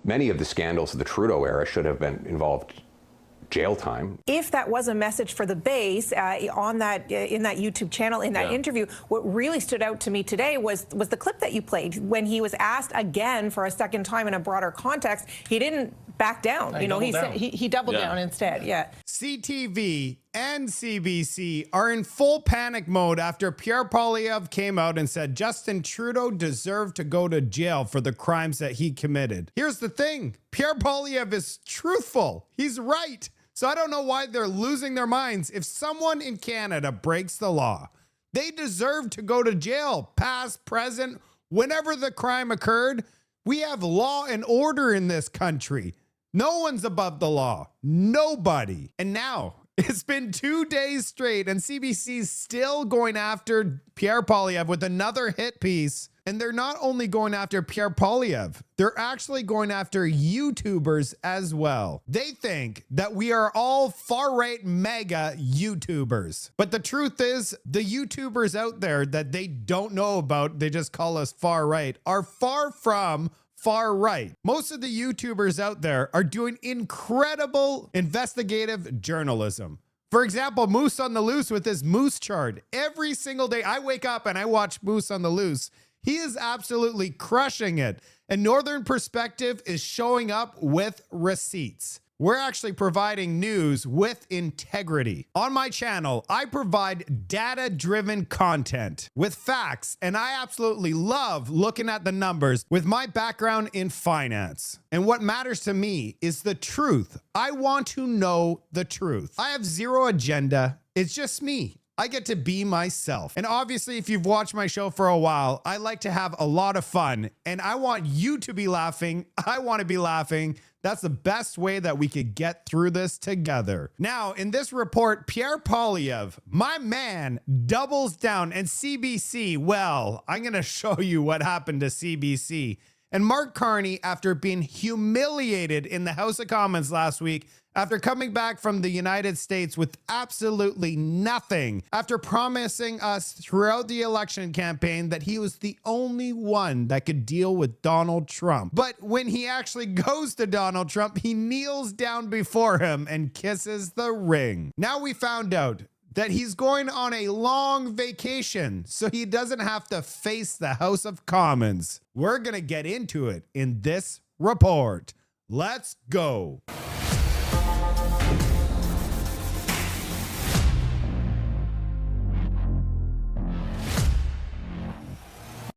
Many of the scandals of the Trudeau era should have been involved jail time. If that was a message for the base on that in that YouTube channel, in that interview, what really stood out to me today was the clip that you played when he was asked again for a second time in a broader context. He didn't back down. He doubled down instead. Yeah. CTV and CBC are in full panic mode after Pierre Poilievre came out and said Justin Trudeau deserved to go to jail for the crimes that he committed. Here's the thing. Pierre Poilievre is truthful. He's right. So I don't know why they're losing their minds. If someone in Canada breaks the law, they deserve to go to jail, past, present, whenever the crime occurred. We have law and order in this country. No one's above the law. Nobody. And now it's been 2 days straight and CBC's still going after Pierre Poilievre with another hit piece. And they're not only going after Pierre Poilievre, they're actually going after YouTubers as well. They think that we are all far-right mega YouTubers. But the truth is, the YouTubers out there that they don't know about, they just call us far-right, are far from far right. Most of the YouTubers out there are doing incredible investigative journalism. For example, Moose on the Loose with his Moose chart. Every single day I wake up and I watch Moose on the Loose. He is absolutely crushing it. And Northern Perspective is showing up with receipts. We're actually providing news with integrity. On my channel, I provide data-driven content with facts, and I absolutely love looking at the numbers with my background in finance. And what matters to me is the truth. I want to know the truth. I have zero agenda. It's just me. I get to be myself. And obviously, if you've watched my show for a while, I like to have a lot of fun and I want you to be laughing. I want to be laughing. That's the best way that we could get through this together. Now, in this report, Pierre Poilievre, my man, doubles down, and CBC, well, I'm going to show you what happened to CBC. And Mark Carney, after being humiliated in the House of Commons last week, after coming back from the United States with absolutely nothing, after promising us throughout the election campaign that he was the only one that could deal with Donald Trump. But when he actually goes to Donald Trump, he kneels down before him and kisses the ring. Now we found out that he's going on a long vacation so he doesn't have to face the House of Commons. We're gonna get into it in this report. Let's go.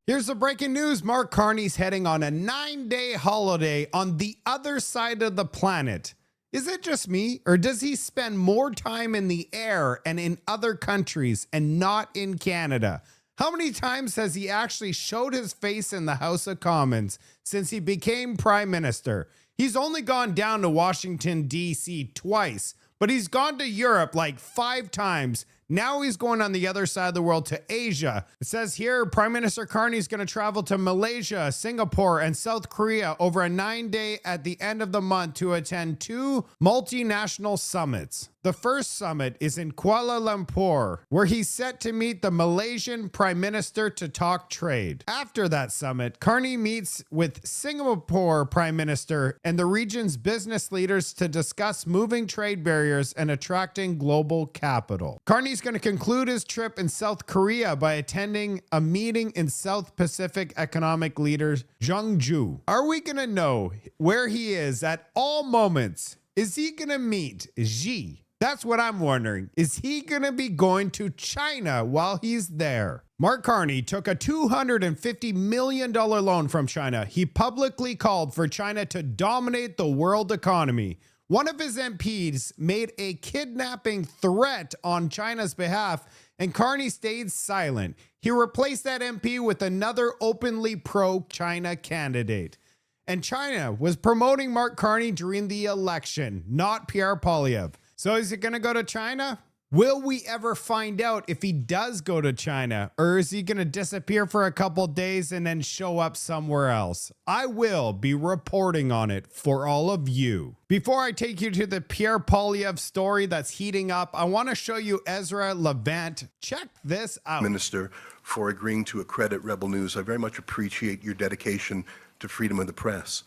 Here's the breaking news. Mark Carney's heading on a 9-day holiday on the other side of the planet. Is it just me, or does he spend more time in the air and in other countries and not in Canada? How many times has he actually showed his face in the House of Commons since he became Prime Minister? He's only gone down to Washington, D.C. twice, but he's gone to Europe like 5 times. Now he's going on the other side of the world to Asia. It says here, Prime Minister Carney is going to travel to Malaysia, Singapore, and South Korea over a 9-day at the end of the month to attend 2 multinational summits. The first summit is in Kuala Lumpur, where he's set to meet the Malaysian Prime Minister to talk trade. After that summit, Carney meets with Singapore Prime Minister and the region's business leaders to discuss moving trade barriers and attracting global capital. Carney's going to conclude his trip in South Korea by attending a meeting in South Pacific economic leaders Jeonju. Are we going to know where he is at all moments? Is he going to meet Xi? That's what I'm wondering. Is he going to be going to China while he's there? Mark Carney took a $250 million loan from China. He publicly called for China to dominate the world economy. One of his MPs made a kidnapping threat on China's behalf, and Carney stayed silent. He replaced that MP with another openly pro-China candidate. And China was promoting Mark Carney during the election, not Pierre Poilievre. So is he going to go to China? Will we ever find out if he does go to China, or is he going to disappear for a couple days and then show up somewhere else? I will be reporting on it for all of you. Before I take you to the Pierre Poilievre story that's heating up, I want to show you Ezra Levant. Check this out. Minister, for agreeing to accredit Rebel News. I very much appreciate your dedication to freedom of the press.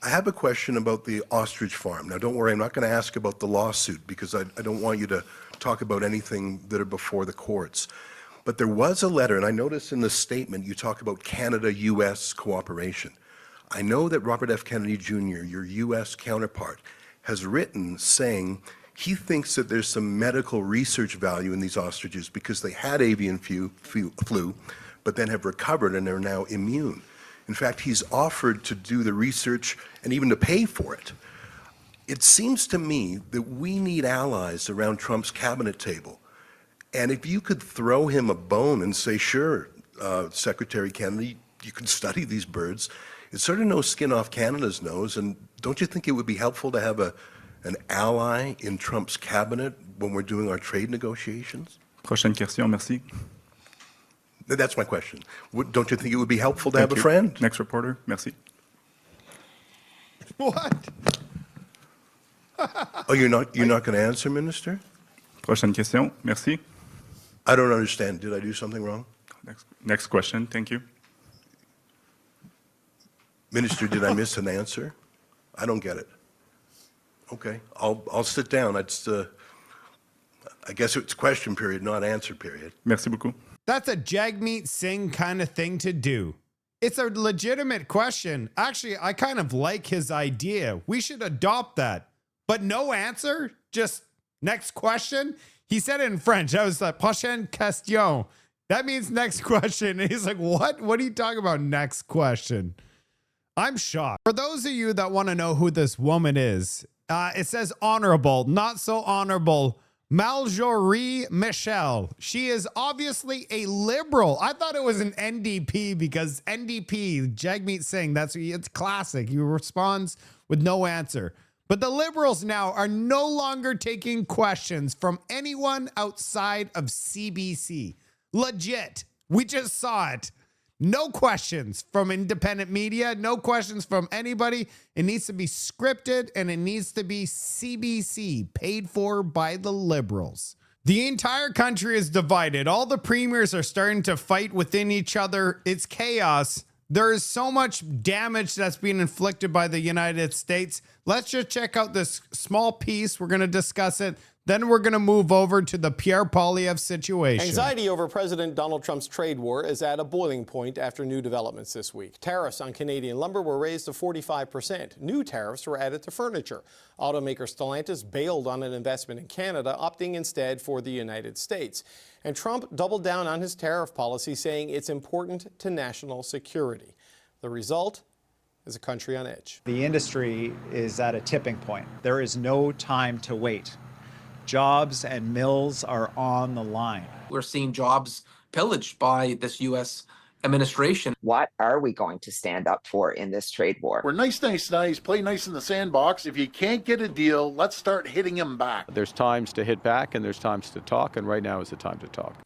I have a question about the ostrich farm. Now, don't worry, I'm not going to ask about the lawsuit because I don't want you to talk about anything that are before the courts. But there was a letter, and I noticed in the statement you talk about Canada-U.S. cooperation. I know that Robert F. Kennedy Jr., your U.S. counterpart, has written saying he thinks that there's some medical research value in these ostriches because they had avian flu, but then have recovered and are now immune. In fact, he's offered to do the research and even to pay for it. It seems to me that we need allies around Trump's cabinet table. And if you could throw him a bone and say, sure, Secretary Kennedy, you can study these birds, it's sort of no skin off Canada's nose. And don't you think it would be helpful to have an ally in Trump's cabinet when we're doing our trade negotiations? Prochaine question, merci. That's my question. Don't you think it would be helpful to have a friend? Next reporter, merci. What? Oh, you're not going to answer, Minister? Prochaine question, merci. I don't understand. Did I do something wrong? Next question, thank you. Minister, did I miss an answer? I don't get it. Okay, I'll sit down. I guess it's question period, not answer period. Merci beaucoup. That's a Jagmeet Singh kind of thing to do. It's a legitimate question. Actually, I kind of like his idea. We should adopt that. But no answer? Just next question? He said it in French. I was like, prochaine question. That means next question. And he's like, what? What are you talking about? Next question. I'm shocked. For those of you that want to know who this woman is, it says honorable, not so honorable. Marjorie Michel. She is obviously a liberal. I thought it was an NDP because NDP, Jagmeet Singh, it's classic. He responds with no answer. But the liberals now are no longer taking questions from anyone outside of CBC. Legit. We just saw it. No questions from independent media, no questions from anybody. It needs to be scripted and it needs to be CBC, paid for by the liberals. The entire country is divided. All the premiers are starting to fight within each other. It's chaos. There is so much damage that's being inflicted by the United States. Let's just check out this small piece. We're going to discuss it. Then we're going to move over to the Pierre Poilievre situation. Anxiety over President Donald Trump's trade war is at a boiling point after new developments this week. Tariffs on Canadian lumber were raised to 45%. New tariffs were added to furniture. Automaker Stellantis bailed on an investment in Canada, opting instead for the United States. And Trump doubled down on his tariff policy, saying it's important to national security. The result is a country on edge. The industry is at a tipping point. There is no time to wait. Jobs and mills are on the line. We're seeing jobs pillaged by this U.S. administration. What are we going to stand up for in this trade war? We're nice, play nice in the sandbox. If you can't get a deal, let's start hitting them back. There's times to hit back and there's times to talk, and right now is the time to talk.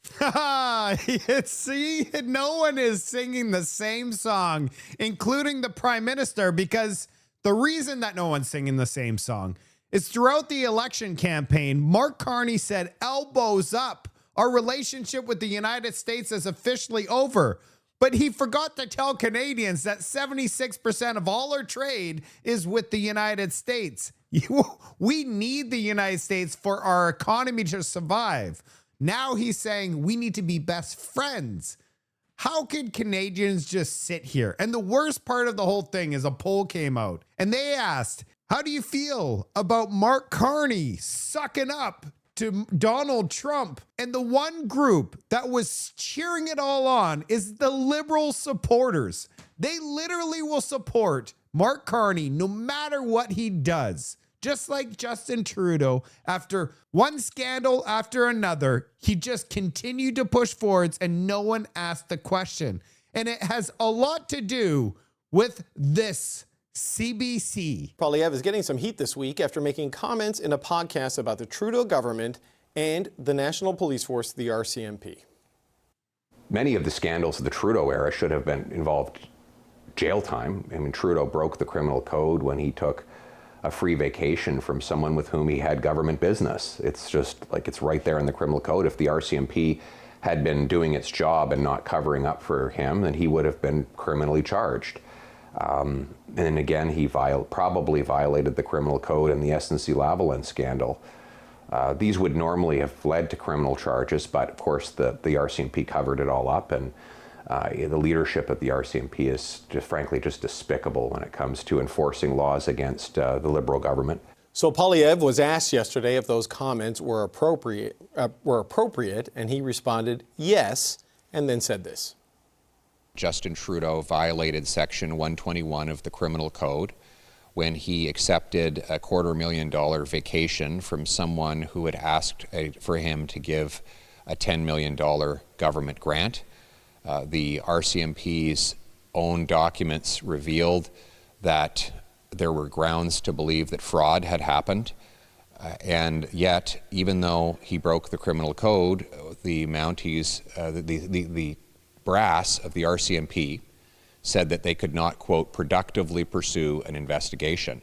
See, no one is singing the same song, including the Prime Minister, because the reason that no one's singing the same song is throughout the election campaign, Mark Carney said, elbows up. Our relationship with the United States is officially over. But he forgot to tell Canadians that 76% of all our trade is with the United States. We need the United States for our economy to survive. Now he's saying we need to be best friends. How could Canadians just sit here? And the worst part of the whole thing is a poll came out and they asked, how do you feel about Mark Carney sucking up to Donald Trump? And the one group that was cheering it all on is the liberal supporters. They literally will support Mark Carney no matter what he does. Just like Justin Trudeau, after one scandal after another, he just continued to push forwards and no one asked the question. And it has a lot to do with this CBC. Poilievre is getting some heat this week after making comments in a podcast about the Trudeau government and the National Police Force, the RCMP. Many of the scandals of the Trudeau era should have been involved jail time. I mean, Trudeau broke the criminal code when he took a free vacation from someone with whom he had government business. It's just like it's right there in the criminal code. If the RCMP had been doing its job and not covering up for him, then he would have been criminally charged. And again, he probably violated the criminal code in the SNC-Lavalin scandal. These would normally have led to criminal charges, but of course the RCMP covered it all up, and the leadership of the RCMP is frankly just despicable when it comes to enforcing laws against the Liberal government. So Poilievre was asked yesterday if those comments were appropriate, and he responded yes, and then said this. Justin Trudeau violated Section 121 of the Criminal Code when he accepted a $250,000 vacation from someone who had asked for him to give a $10 million government grant. The RCMP's own documents revealed that there were grounds to believe that fraud had happened. And yet, even though he broke the criminal code, the Mounties, the brass of the RCMP said that they could not, quote, productively pursue an investigation.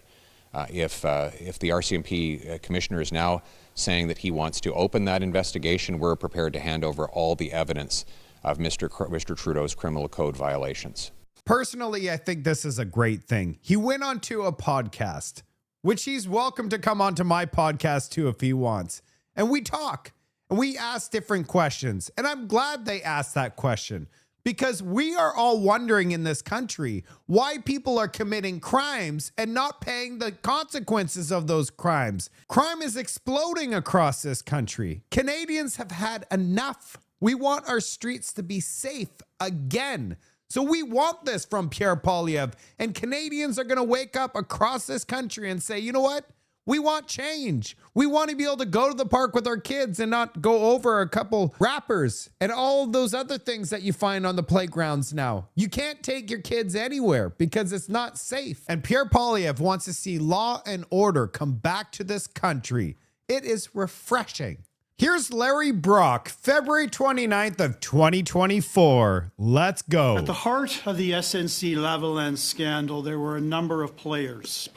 If the RCMP commissioner is now saying that he wants to open that investigation, we're prepared to hand over all the evidence of Mr. Trudeau's criminal code violations. Personally, I think this is a great thing. He went onto a podcast, which he's welcome to come onto my podcast too if he wants. And we talk and we ask different questions. And I'm glad they asked that question, because we are all wondering in this country why people are committing crimes and not paying the consequences of those crimes. Crime is exploding across this country. Canadians have had enough. We want our streets to be safe again. So we want this from Pierre Poilievre, and Canadians are going to wake up across this country and say, you know what? We want change. We want to be able to go to the park with our kids and not go over a couple rappers and all of those other things that you find on the playgrounds now. You can't take your kids anywhere because it's not safe. And Pierre Poilievre wants to see law and order come back to this country. It is refreshing. Here's Larry Brock, February 29th of 2024. Let's go. At the heart of the SNC-Lavalin scandal, there were a number of players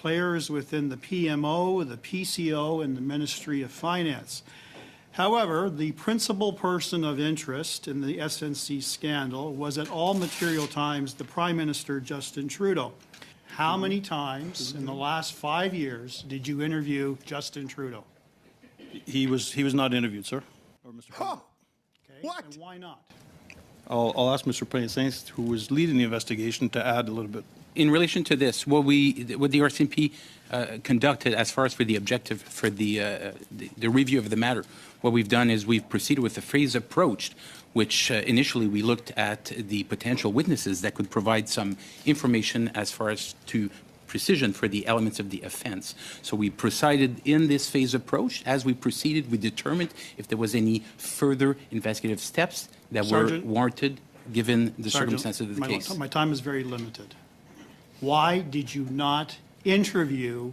within the PMO, the PCO, and the Ministry of Finance. However, the principal person of interest in the SNC scandal was at all material times the Prime Minister, Justin Trudeau. How many times in the last 5 years did you interview Justin Trudeau? He was not interviewed, sir. Or Mr. Huh. Okay. What? And why not? I'll ask Mr. Poilievre, who was leading the investigation, to add a little bit. In relation to this, what the RCMP conducted as far as for the objective for the review of the matter, what we've done is we've proceeded with a phased approach, which initially we looked at the potential witnesses that could provide some information as far as to precision for the elements of the offense. So we proceeded in this phase approach. As we proceeded, we determined if there was any further investigative steps that were warranted given the circumstances of the case. My time is very limited. Why did you not interview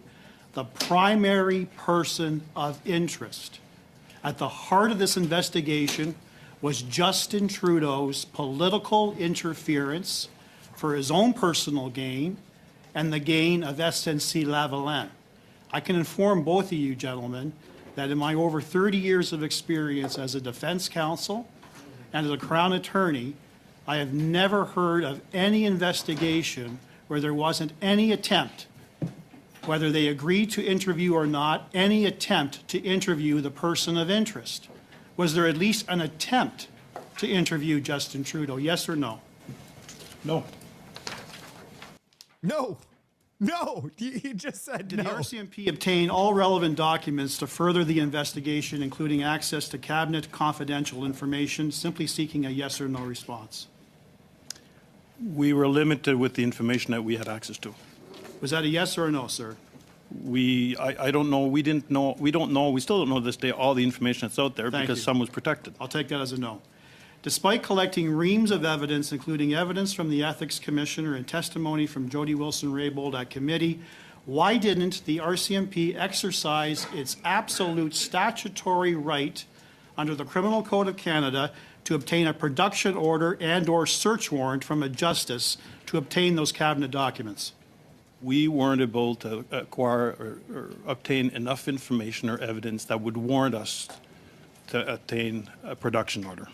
the primary person of interest? At the heart of this investigation was Justin Trudeau's political interference for his own personal gain and the gain of SNC-Lavalin. I can inform both of you gentlemen that in my over 30 years of experience as a defense counsel and as a Crown attorney, I have never heard of any investigation where there wasn't any attempt, whether they agreed to interview or not, any attempt to interview the person of interest. Was there at least an attempt to interview Justin Trudeau, yes or no? No. No. No. He just said Did no. the RCMP obtain all relevant documents to further the investigation, including access to cabinet confidential information, simply seeking a yes or no response? We were limited with the information that we had access to. Was that a yes or a no, sir? I don't know. We didn't know. We don't know. We still don't know to this day all the information that's out there because some was protected. I'll take that as a no. Despite collecting reams of evidence, including evidence from the Ethics Commissioner and testimony from Jody Wilson-Raybould at committee, why didn't the RCMP exercise its absolute statutory right under the Criminal Code of Canada to obtain a production order and/or search warrant from a justice to obtain those cabinet documents? We weren't able to acquire or obtain enough information or evidence that would warrant us to obtain a production order.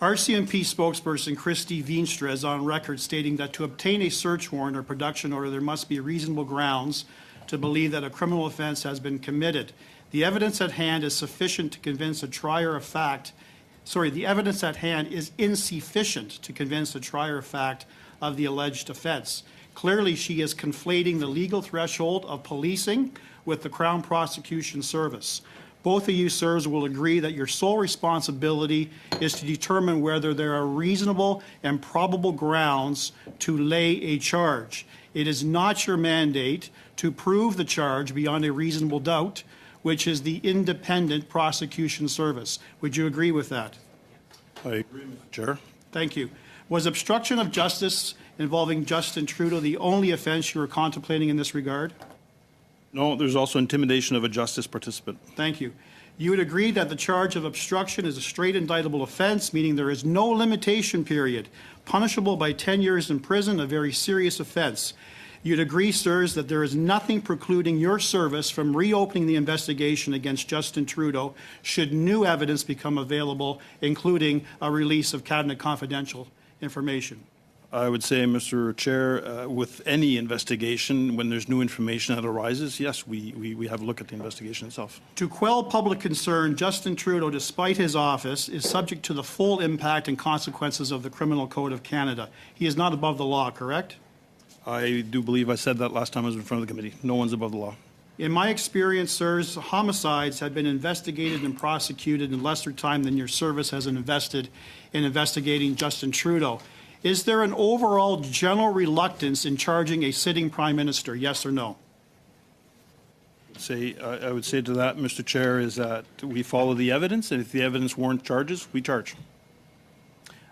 RCMP spokesperson Christy Veenstra is on record stating that to obtain a search warrant or production order, there must be reasonable grounds to believe that a criminal offense has been committed. The evidence at hand is sufficient to convince a trier of fact. The evidence at hand is insufficient to convince a trier of fact of the alleged offense. Clearly, she is conflating the legal threshold of policing with the Crown Prosecution Service. Both of you, sirs, will agree that your sole responsibility is to determine whether there are reasonable and probable grounds to lay a charge. It is not your mandate to prove the charge beyond a reasonable doubt, which is the independent prosecution service. Would you agree with that? I agree, Mr. Chair. Thank you. Was obstruction of justice involving Justin Trudeau the only offense you were contemplating in this regard? No, there's also intimidation of a justice participant. Thank you. You would agree that the charge of obstruction is a straight indictable offense, meaning there is no limitation period, punishable by 10 years in prison, a very serious offense. You'd agree, sirs, that there is nothing precluding your service from reopening the investigation against Justin Trudeau should new evidence become available, including a release of cabinet confidential information. I would say, Mr. Chair, with any investigation, when there's new information that arises, yes, we have a look at the investigation itself. To quell public concern, Justin Trudeau, despite his office, is subject to the full impact and consequences of the Criminal Code of Canada. He is not above the law, correct? I do believe I said that last time I was in front of the committee. No one's above the law. In my experience, sirs, homicides have been investigated and prosecuted in lesser time than your service has invested in investigating Justin Trudeau. Is there an overall general reluctance in charging a sitting Prime Minister, yes or no? I would say to that, Mr. Chair, is that we follow the evidence, and if the evidence warrants charges, we charge.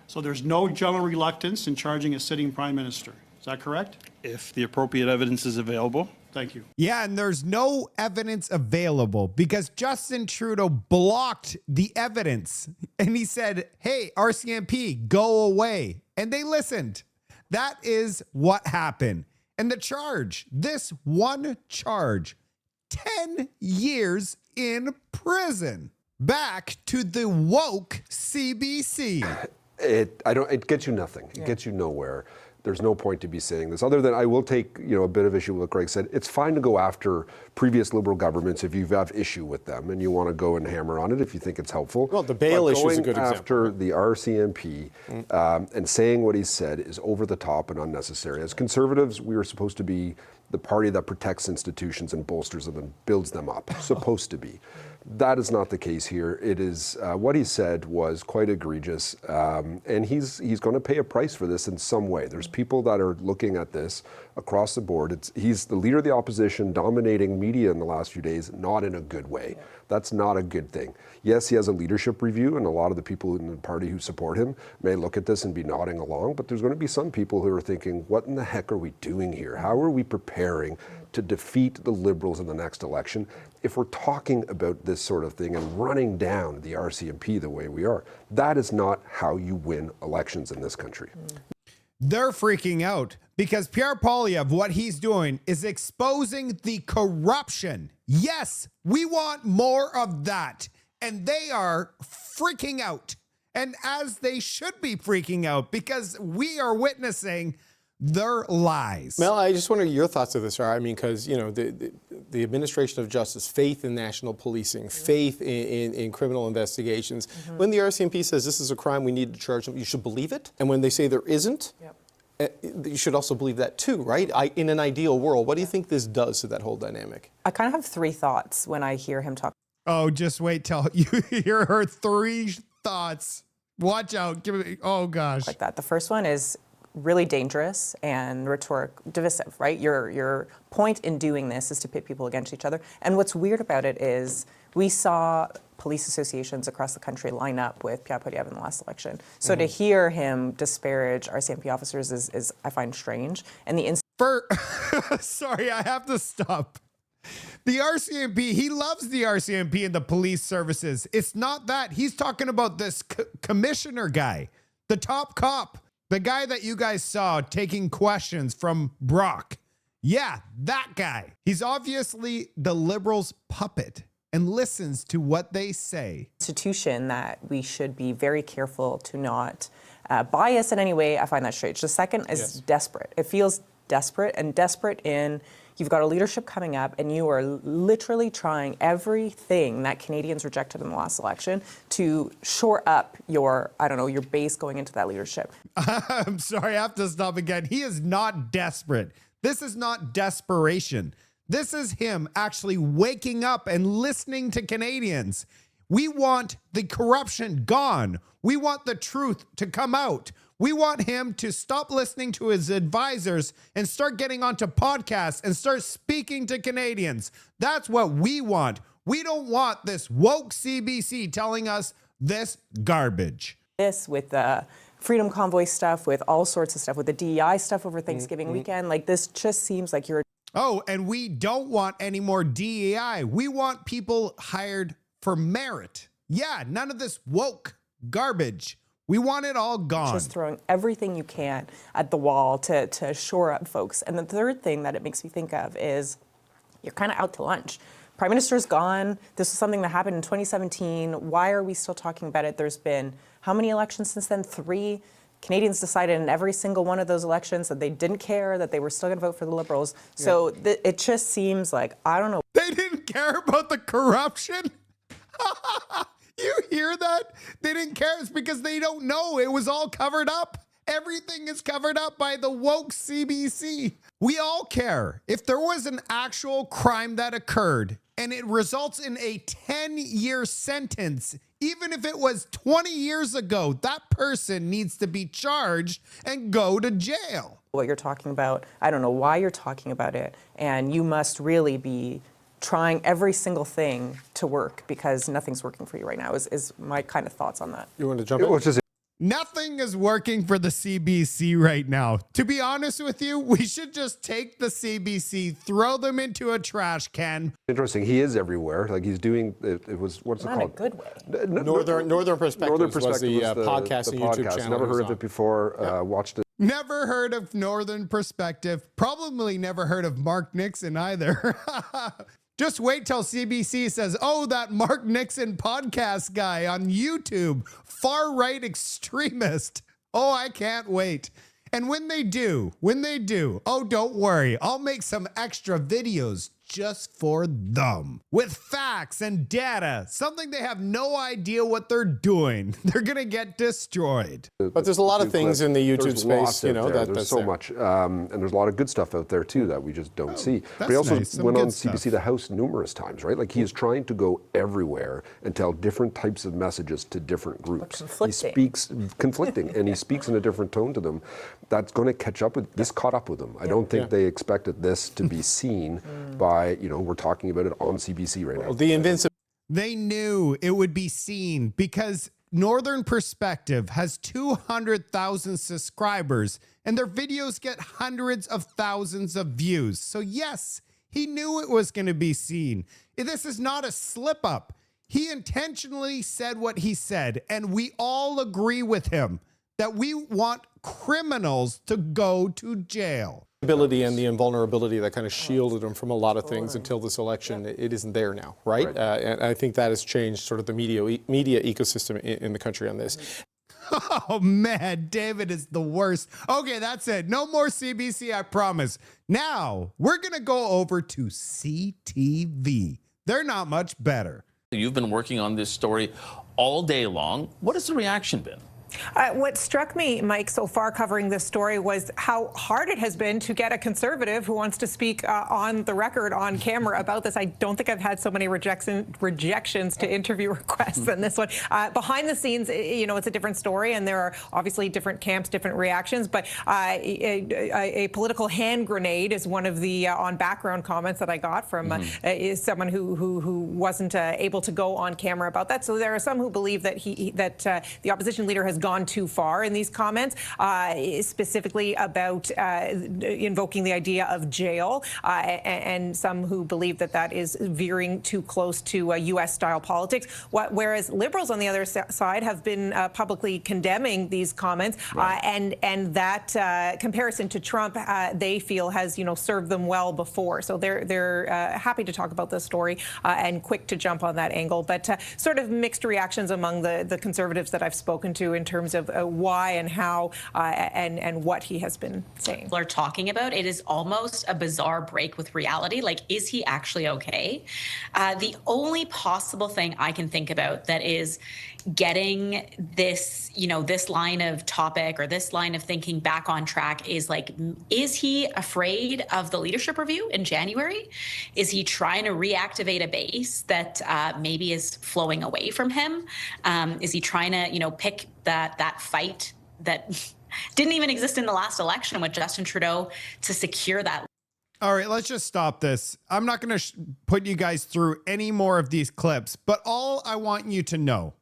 So there's no general reluctance in charging a sitting Prime Minister. Is that correct? If the appropriate evidence is available. Thank you. Yeah, and there's no evidence available because Justin Trudeau blocked the evidence. And he said, hey, RCMP, go away. And they listened. That is what happened. And the charge, this one charge, 10 years in prison. Back to the woke CBC. It gets you nothing. It gets you nowhere. There's no point to be saying this, other than I will take a bit of issue with what Greg said. It's fine to go after previous Liberal governments if you have issue with them and you want to go and hammer on it if you think it's helpful. Well, the bail issue is a good example. After the RCMP and saying what he said is over the top and unnecessary. As Conservatives, we are supposed to be the party that protects institutions and bolsters them and builds them up. Supposed to be. That is not the case here. It is what he said was quite egregious, and he's going to pay a price for this in some way. There's people that are looking at this across the board. He's the leader of the opposition, dominating media in the last few days, not in a good way. That's not a good thing. Yes, he has a leadership review, and a lot of the people in the party who support him may look at this and be nodding along, but there's going to be some people who are thinking, what in the heck are we doing here? How are we preparing to defeat the Liberals in the next election if we're talking about this sort of thing and running down the RCMP the way we are? That is not how you win elections in this country. They're freaking out because Pierre Poilievre, what he's doing is exposing the corruption. Yes, we want more of that. And they are freaking out. And as they should be freaking out because we are witnessing their lies. Mel, I just wonder your thoughts of this are. I mean, because, the administration of justice, faith in national policing, faith in criminal investigations. When the RCMP says this is a crime, we need to charge them, you should believe it. And when they say there isn't, you should also believe that too, right? In an ideal world, what do you think this does to that whole dynamic? I kind of have three thoughts when I hear him talk. Oh, just wait till you hear her three thoughts. Watch out. Give me, oh gosh. Like that. The first one is really dangerous and rhetoric divisive, right? Your point in doing this is to pit people against each other. And what's weird about it is we saw police associations across the country line up with Pierre Poilievre in the last election. So to hear him disparage RCMP officers is I find strange. And sorry, I have to stop. The RCMP, he loves the RCMP and the police services. It's not that. He's talking about this commissioner guy, the top cop. The guy that you guys saw taking questions from Brock. Yeah, that guy. He's obviously the Liberals' puppet. and listens to what they say. Institution that we should be very careful to not bias in any way. I find that strange. The second is desperate. It feels desperate, and desperate in you've got a leadership coming up and you are literally trying everything that Canadians rejected in the last election to shore up your, I don't know, your base going into that leadership. I'm sorry, I have to stop again. He is not desperate. This is not desperation. This is him actually waking up and listening to Canadians. We want the corruption gone. We want the truth to come out. We want him to stop listening to his advisors and start getting onto podcasts and start speaking to Canadians. That's what we want. We don't want this woke CBC telling us this garbage. This with the Freedom Convoy stuff, with all sorts of stuff, with the DEI stuff over Thanksgiving weekend, like this just seems like you're... Oh, and we don't want any more DEI. We want people hired for merit. Yeah, none of this woke garbage. We want it all gone. Just throwing everything you can at the wall to shore up folks. And the third thing that it makes me think of is you're kind of out to lunch. Prime Minister's gone. This is something that happened in 2017. Why are we still talking about it? There's been how many elections since then? 3. Canadians decided in every single one of those elections that they didn't care, that they were still going to vote for the Liberals. So it just seems like, I don't know. They didn't care about the corruption? You hear that? They didn't care. It's because they don't know. It was all covered up. Everything is covered up by the woke CBC. We all care. If there was an actual crime that occurred and it results in a 10-year sentence, even if it was 20 years ago, that person needs to be charged and go to jail. What you're talking about, I don't know why you're talking about it, and you must really be trying every single thing to work because nothing's working for you right now is my kind of thoughts on that. You want to jump in? Nothing is working for the CBC right now. To be honest with you, we should just take the CBC, throw them into a trash can. Interesting. He is everywhere. Like he's doing, it was, what's it Not called? in a good way. Northern Perspectives was the was podcast and YouTube channel. Never he was heard of on. it before. Watched it. Never heard of Northern Perspective. Probably never heard of Mark Nixon either. Just wait till CBC says, oh, that Mark Nixon podcast guy on YouTube, far-right extremist. Oh, I can't wait. And when they do, oh, don't worry. I'll make some extra videos just for them with facts and data, something they have no idea what they're doing. They're going to get destroyed. But there's a lot of things in the YouTube space, you know, there's so much. And there's a lot of good stuff out there too that we just don't see. But he also went on CBC The House numerous times, right? Like he is trying to go everywhere and tell different types of messages to different groups. He speaks conflicting and he speaks in a different tone to them. That's going to catch up with, this caught up with them. I don't think they expected this to be seen by, you know, we're talking about it on CBC right now. The invincible. They knew it would be seen because Northern Perspective has 200,000 subscribers and their videos get hundreds of thousands of views. So yes, he knew it was going to be seen. This is not a slip up. He intentionally said what he said, and we all agree with him that we want criminals to go to jail. Ability and the invulnerability that kind of shielded him from a lot of things until this election, it isn't there now, right? And I think that has changed sort of the media ecosystem in the country on this. Oh man, David is the worst. Okay, that's it. No more CBC, I promise. Now, we're going to go over to CTV. They're not much better. You've been working on this story all day long. What has the reaction been? What struck me, Mike, so far covering this story was how hard it has been to get a conservative who wants to speak on the record, on camera about this. I don't think I've had so many rejections to interview requests than this one. Behind the scenes, you know, it's a different story, and there are obviously different camps, different reactions, but a political hand grenade is one of the on background comments that I got from is someone who wasn't able to go on camera about that. So there are some who believe that the opposition leader has gone too far in these comments, specifically about invoking the idea of jail, and some who believe that that is veering too close to U.S.-style politics. Whereas Liberals on the other side have been publicly condemning these comments, and that comparison to Trump, they feel has served them well before. So they're happy to talk about this story and quick to jump on that angle, but sort of mixed reactions among the Conservatives that I've spoken to in terms of why and how and what he has been saying. People are talking about it is almost a bizarre break with reality. Like, is he actually okay? The only possible thing I can think about that is getting this, this line of topic or this line of thinking back on track is like, is he afraid of the leadership review in January? Is he trying to reactivate a base that maybe is flowing away from him? Is he trying to, pick that fight that didn't even exist in the last election with Justin Trudeau to secure that? All right, let's just stop this. I'm not going to put you guys through any more of these clips, but all I want you to know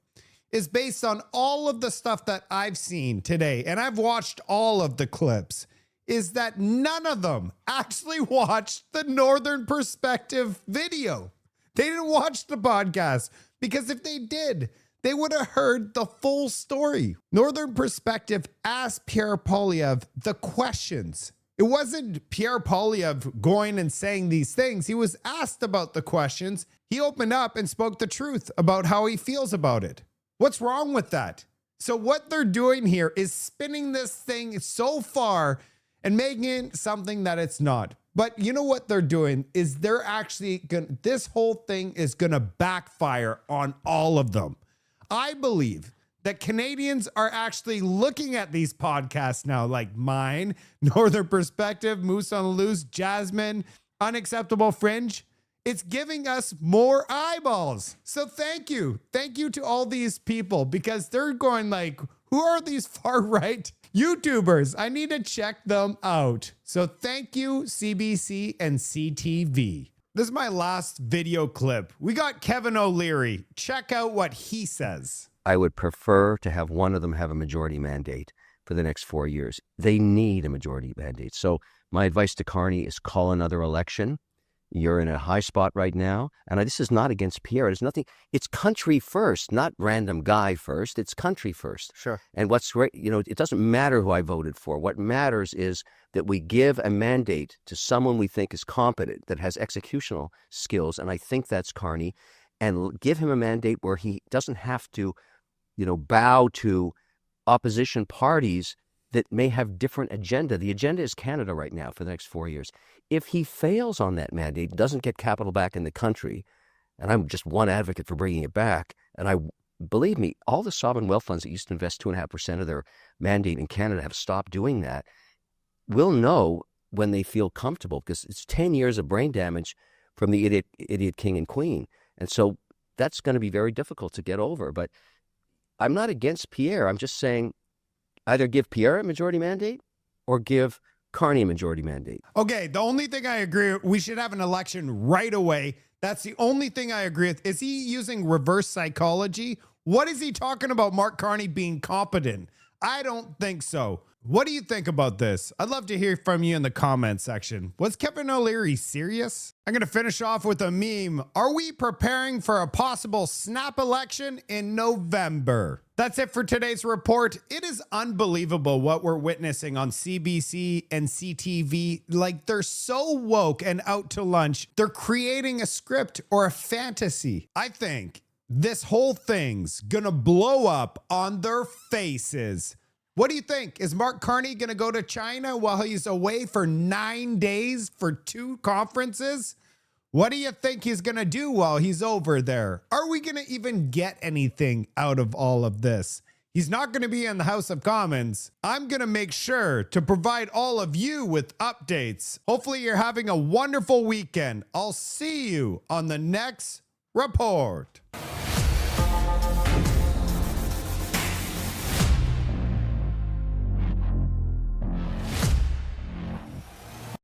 is based on all of the stuff that I've seen today, and I've watched all of the clips, is that none of them actually watched the Northern Perspective video. They didn't watch the podcast, because if they did, they would have heard the full story. Northern Perspective asked Pierre Poilievre the questions. It wasn't Pierre Poilievre going and saying these things. He was asked about the questions. He opened up and spoke the truth about how he feels about it. What's wrong with that? So what they're doing here is spinning this thing so far and making it something that it's not. But you know what they're doing is they're actually going, this whole thing is going to backfire on all of them. I believe that Canadians are actually looking at these podcasts now, like mine, Northern Perspective, Moose on the Loose, Jasmine, Unacceptable Fringe. It's giving us more eyeballs. So thank you. Thank you to all these people, because they're going like, who are these far-right YouTubers? I need to check them out. So thank you, CBC and CTV. This is my last video clip. We got Kevin O'Leary. Check out what he says. I would prefer to have one of them have a majority mandate for the next 4 years. They need a majority mandate. So my advice to Carney is call another election. You're in a high spot right now. And this is not against Pierre. It's nothing. It's country first, not random guy first. It's country first. Sure. And what's great, it doesn't matter who I voted for. What matters is that we give a mandate to someone we think is competent, that has executional skills. And I think that's Carney. And give him a mandate where he doesn't have to, bow to opposition parties that may have different agenda. The agenda is Canada right now for the next 4 years. If he fails on that mandate, doesn't get capital back in the country, and I'm just one advocate for bringing it back, and believe me, all the sovereign wealth funds that used to invest 2.5% of their mandate in Canada have stopped doing that. We'll know when they feel comfortable, because it's 10 years of brain damage from the idiot king and queen. And so that's going to be very difficult to get over. But I'm not against Pierre. I'm just saying either give Pierre a majority mandate or give Carney a majority mandate. Okay, the only thing I agree with, we should have an election right away. That's the only thing I agree with. Is he using reverse psychology? What is he talking about, Mark Carney being competent? I don't think so. What do you think about this? I'd love to hear from you in the comment section. Was Kevin O'Leary serious? I'm going to finish off with a meme. Are we preparing for a possible snap election in November? That's it for today's report. It is unbelievable what we're witnessing on CBC and CTV. Like, they're so woke and out to lunch. They're creating a script or a fantasy. I think this whole thing's gonna blow up on their faces. What do you think? Is Mark Carney going to go to China while he's away for 9 days for 2 conferences? What do you think he's going to do while he's over there? Are we going to even get anything out of all of this? He's not going to be in the House of Commons. I'm going to make sure to provide all of you with updates. Hopefully you're having a wonderful weekend. I'll see you on the next report.